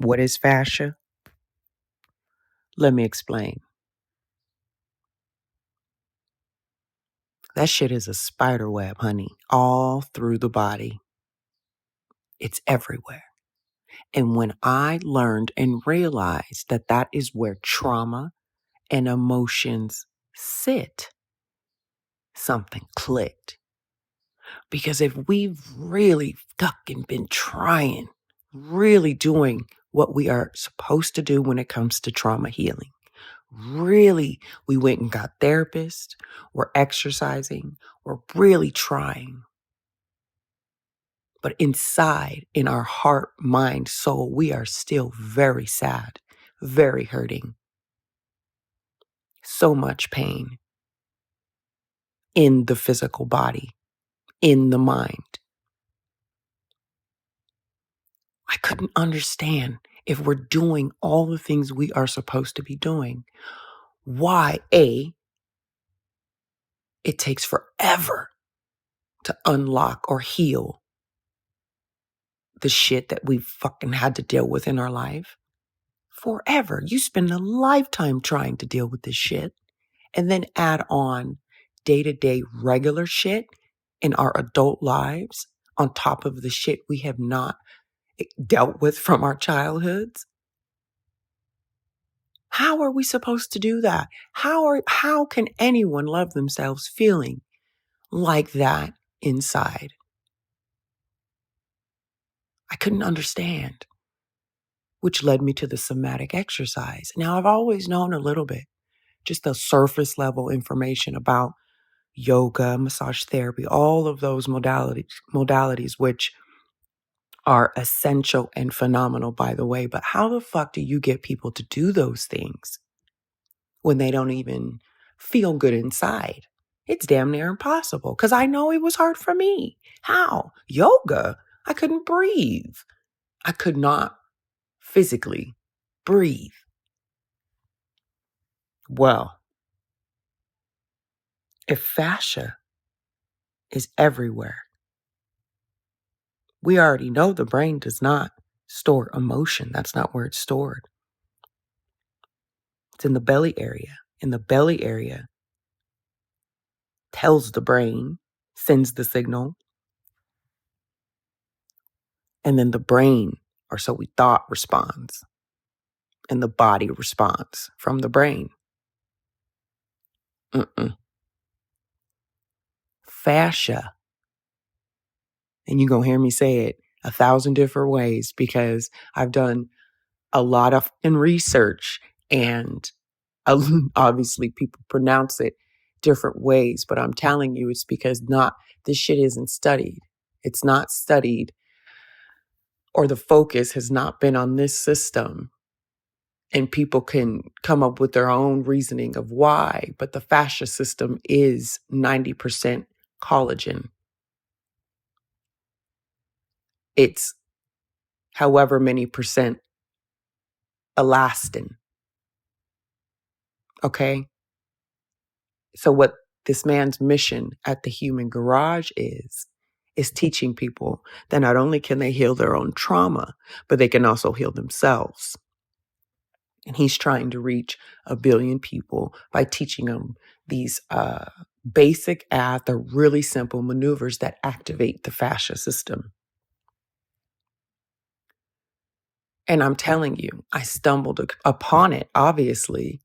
What is fascia? Let me explain. That shit is a spider web, honey, all through the body. It's everywhere. And when I learned and realized that that is where trauma and emotions sit, something clicked. Because if we've really fucking been trying, really doing what we are supposed to do when it comes to trauma healing, really, we went and got therapists, we're exercising, we're really trying. But inside, in our heart, mind, soul, we are still very sad, very hurting. So much pain in the physical body, in the mind. I couldn't understand if we're doing all the things we are supposed to be doing, why, A, it takes forever to unlock or heal the shit that we've fucking had to deal with in our life. Forever. You spend a lifetime trying to deal with this shit and then add on day-to-day regular shit in our adult lives on top of the shit we have not dealt with from our childhoods. How are we supposed to do that? How can anyone love themselves feeling like that inside? I couldn't understand, which led me to the somatic exercise. Now, I've always known a little bit, just the surface level information about yoga, massage therapy, all of those modalities, which are essential and phenomenal, by the way. But how the fuck do you get people to do those things when they don't even feel good inside? It's damn near impossible because I know it was hard for me. How? Yoga? I couldn't breathe. I could not physically breathe. Well, if fascia is everywhere, we already know the brain does not store emotion. That's not where it's stored. It's in the belly area. In the belly area tells the brain, sends the signal, and then the brain, or so we thought, responds, and the body responds from the brain. Fascia, and you're going to hear me say it 1,000 different ways because I've done a lot of research and obviously people pronounce it different ways, but I'm telling you it's because this shit isn't studied. It's not studied, or the focus has not been on this system, and people can come up with their own reasoning of why, but the fascia system is 90% collagen. It's however many percent elastin. Okay? So what this man's mission at the Human Garage is teaching people that not only can they heal their own trauma, but they can also heal themselves. And he's trying to reach 1 billion people by teaching them these basic, they're really simple maneuvers that activate the fascia system. And I'm telling you, I stumbled upon it, obviously.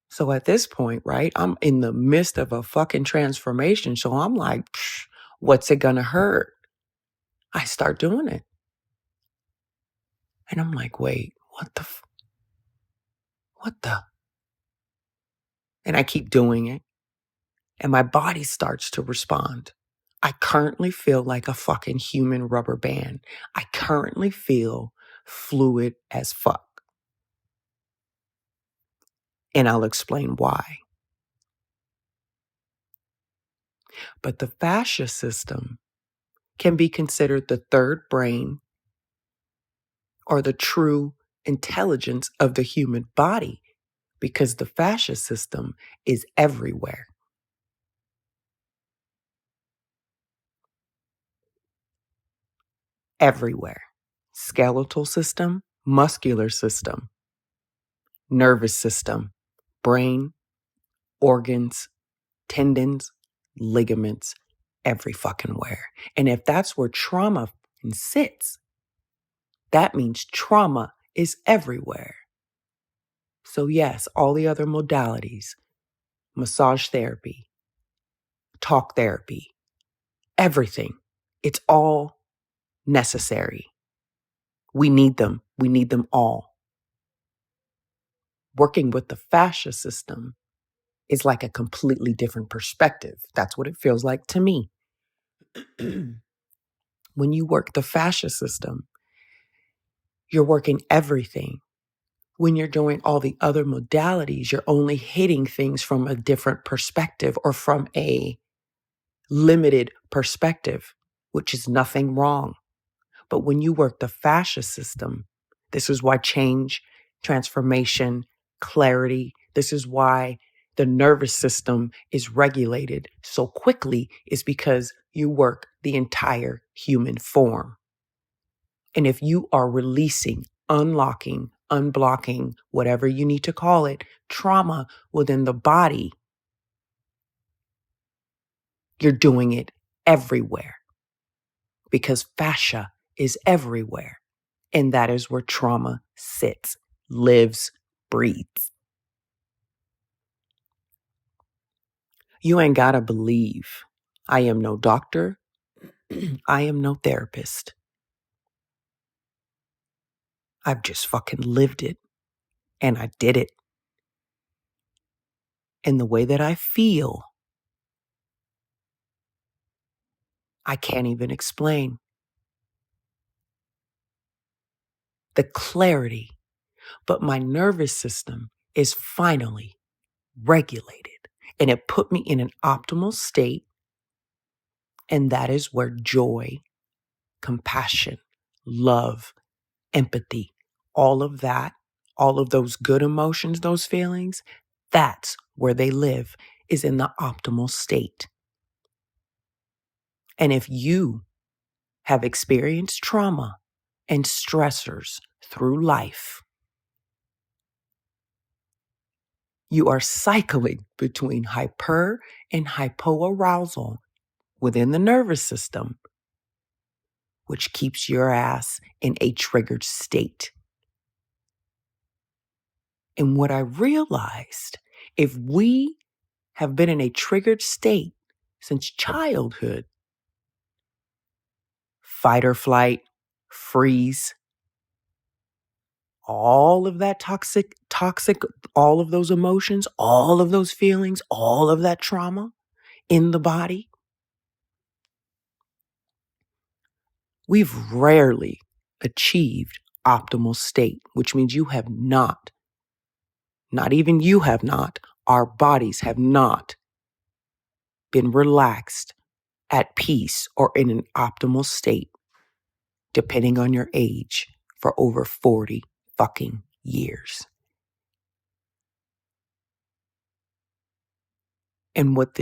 So at this point, right, I'm in the midst of a fucking transformation. So I'm like, what's it gonna hurt? I start doing it. And I'm like, wait, what the? And I keep doing it. And my body starts to respond. I currently feel like a fucking human rubber band. I currently feel fluid as fuck. And I'll explain why. But the fascia system can be considered the third brain or the true intelligence of the human body because the fascia system is everywhere. Everywhere. skeletal system, muscular system, nervous system, brain, organs, tendons, ligaments, every fucking where. And if that's where trauma sits, that means trauma is everywhere. So yes, all the other modalities, massage therapy, talk therapy, everything, it's all necessary. We need them. We need them all. Working with the fascia system is like a completely different perspective. That's what it feels like to me. When you work the fascia system, you're working everything. When you're doing all the other modalities, you're only hitting things from a different perspective or from a limited perspective, which is nothing wrong. But when you work the fascia system, this is why change, transformation, clarity, this is why the nervous system is regulated so quickly, is because you work the entire human form. And if you are releasing, unlocking, unblocking, whatever you need to call it, trauma within the body, you're doing it everywhere because fascia is everywhere. And that is where trauma sits, lives, breathes. You ain't gotta believe. I am no doctor. I am no therapist. I've just fucking lived it. And I did it. And the way that I feel, I can't even explain. The clarity. But my nervous system is finally regulated. And it put me in an optimal state. And that is where joy, compassion, love, empathy, all of that, all of those good emotions, those feelings, that's where they live, is in the optimal state. And if you have experienced trauma and stressors through life, you are cycling between hyper and hypoarousal within the nervous system, which keeps your ass in a triggered state. And what I realized, if we have been in a triggered state since childhood, fight or flight, freeze, all of that toxic, all of those emotions, all of those feelings, all of that trauma in the body, we've rarely achieved optimal state, which means you have not even you have not, our bodies have not been relaxed, at peace, or in an optimal state, depending on your age, for over 40 fucking years. And what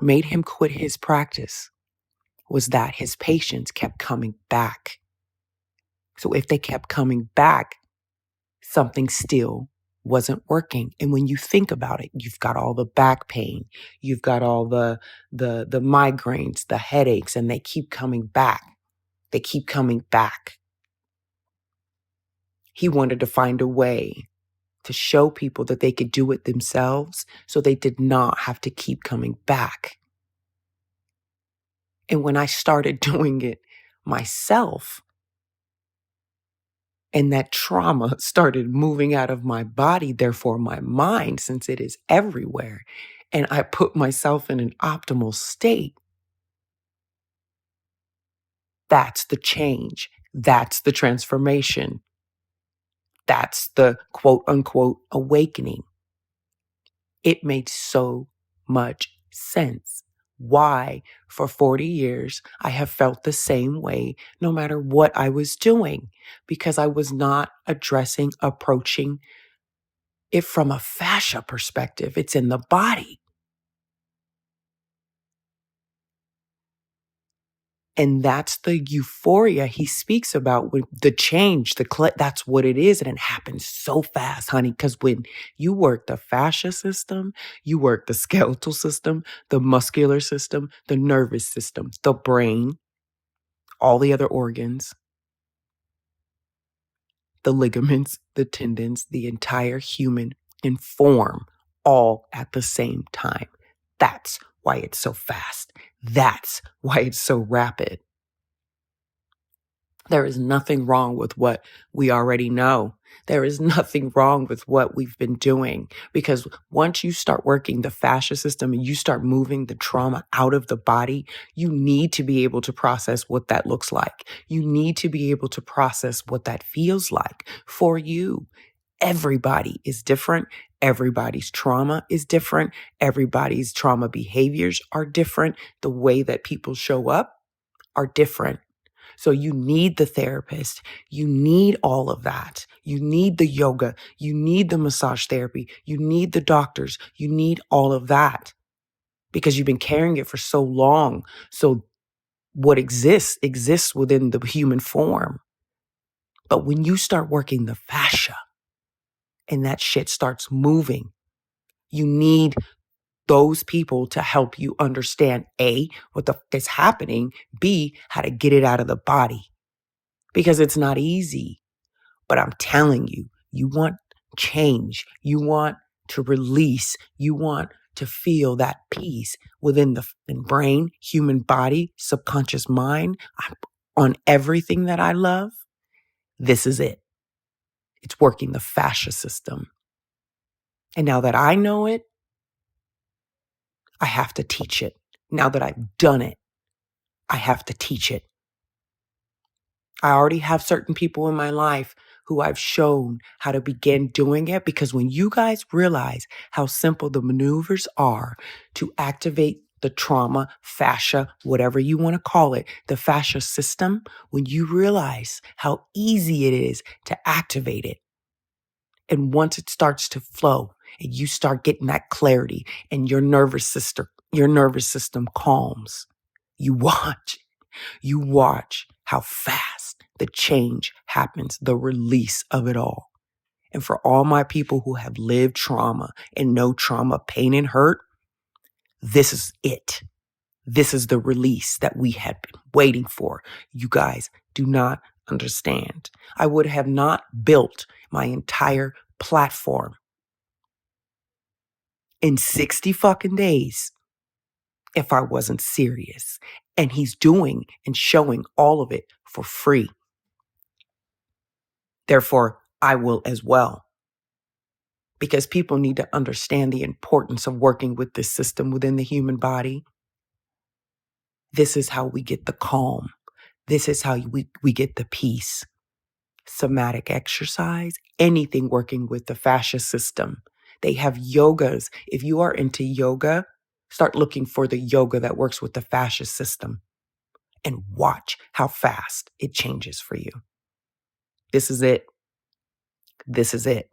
made him quit his practice was that his patients kept coming back. So if they kept coming back, something still wasn't working. And when you think about it, you've got all the back pain, you've got all the migraines, the headaches, and they keep coming back. They keep coming back. He wanted to find a way to show people that they could do it themselves so they did not have to keep coming back. And when I started doing it myself, and that trauma started moving out of my body, therefore my mind, since it is everywhere, and I put myself in an optimal state, that's the change. That's the transformation. That's the quote unquote awakening. It made so much sense. Why, for 40 years, I have felt the same way no matter what I was doing, because I was not approaching it from a fascia perspective. It's in the body. And that's the euphoria he speaks about with the change, that's what it is. And it happens so fast, honey, because when you work the fascia system, you work the skeletal system, the muscular system, the nervous system, the brain, all the other organs, the ligaments, the tendons, the entire human inform all at the same time. That's why it's so fast. That's why it's so rapid. There is nothing wrong with what we already know. There is nothing wrong with what we've been doing, because once you start working the fascia system and you start moving the trauma out of the body, you need to be able to process what that looks like. You need to be able to process what that feels like for you. Everybody is different. Everybody's trauma is different. Everybody's trauma behaviors are different. The way that people show up are different. So you need the therapist. You need all of that. You need the yoga. You need the massage therapy. You need the doctors. You need all of that because you've been carrying it for so long. So what exists within the human form. But when you start working the fascia and that shit starts moving, you need those people to help you understand A, what the is happening, B, how to get it out of the body. Because it's not easy. But I'm telling you, you want change. You want to release. You want to feel that peace within the brain, human body, subconscious mind, on everything that I love. This is it. It's working the fascia system. And now that I know it, I have to teach it. Now that I've done it, I have to teach it. I already have certain people in my life who I've shown how to begin doing it, because when you guys realize how simple the maneuvers are to activate the trauma, fascia, whatever you want to call it, the fascia system, when you realize how easy it is to activate it, and once it starts to flow and you start getting that clarity and your nervous system calms, you watch how fast the change happens, the release of it all. And for all my people who have lived trauma and know trauma, pain, and hurt, this is it. This is the release that we had been waiting for. You guys do not understand. I would have not built my entire platform in 60 fucking days if I wasn't serious. And he's doing and showing all of it for free. Therefore, I will as well. Because people need to understand the importance of working with this system within the human body. This is how we get the calm. This is how we get the peace. Somatic exercise, anything working with the fascia system. They have yogas. If you are into yoga, start looking for the yoga that works with the fascia system and watch how fast it changes for you. This is it. This is it.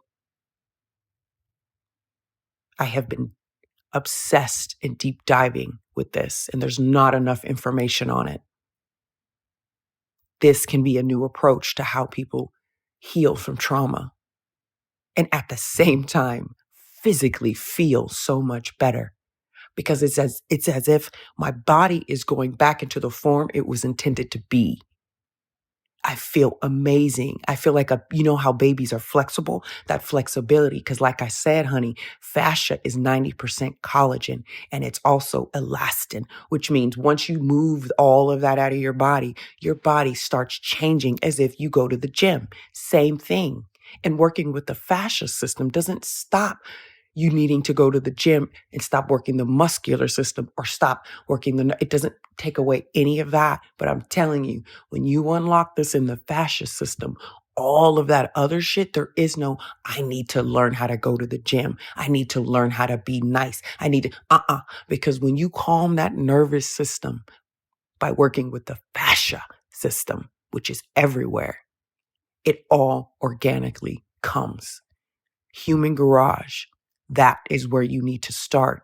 I have been obsessed and deep diving with this, and there's not enough information on it. This can be a new approach to how people heal from trauma, and at the same time, physically feel so much better, because it's as if my body is going back into the form it was intended to be. I feel amazing. I feel like you know how babies are flexible, that flexibility. Because like I said, honey, fascia is 90% collagen and it's also elastin, which means once you move all of that out of your body starts changing as if you go to the gym. Same thing. And working with the fascia system doesn't stop you needing to go to the gym and stop working the muscular system or stop working it doesn't take away any of that. But I'm telling you, when you unlock this in the fascia system, all of that other shit, there is no, I need to learn how to go to the gym. I need to learn how to be nice. I need to, because when you calm that nervous system by working with the fascia system, which is everywhere, it all organically comes. Human garage. That is where you need to start.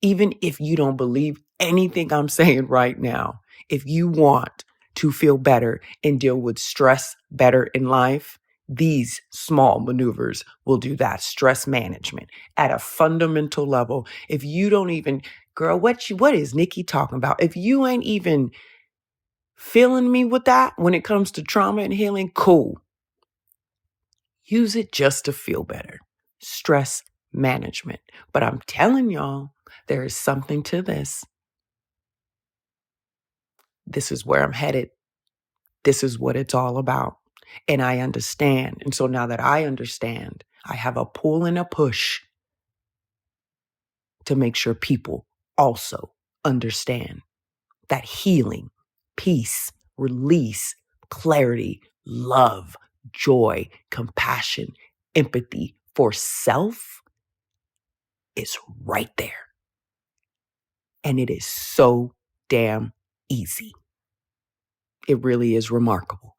Even if you don't believe anything I'm saying right now, If you want to feel better and deal with stress better in life, these small maneuvers will do that. Stress management at a fundamental level. If you don't even, girl, what is Nikki talking about? If you ain't even feeling me with that when it comes to trauma and healing, cool. Use it just to feel better. Stress management. But I'm telling y'all, there is something to this. This is where I'm headed. This is what it's all about. And I understand. And so now that I understand, I have a pull and a push to make sure people also understand that healing, peace, release, clarity, love, joy, compassion, empathy for self is right there. And it is so damn easy. It really is remarkable.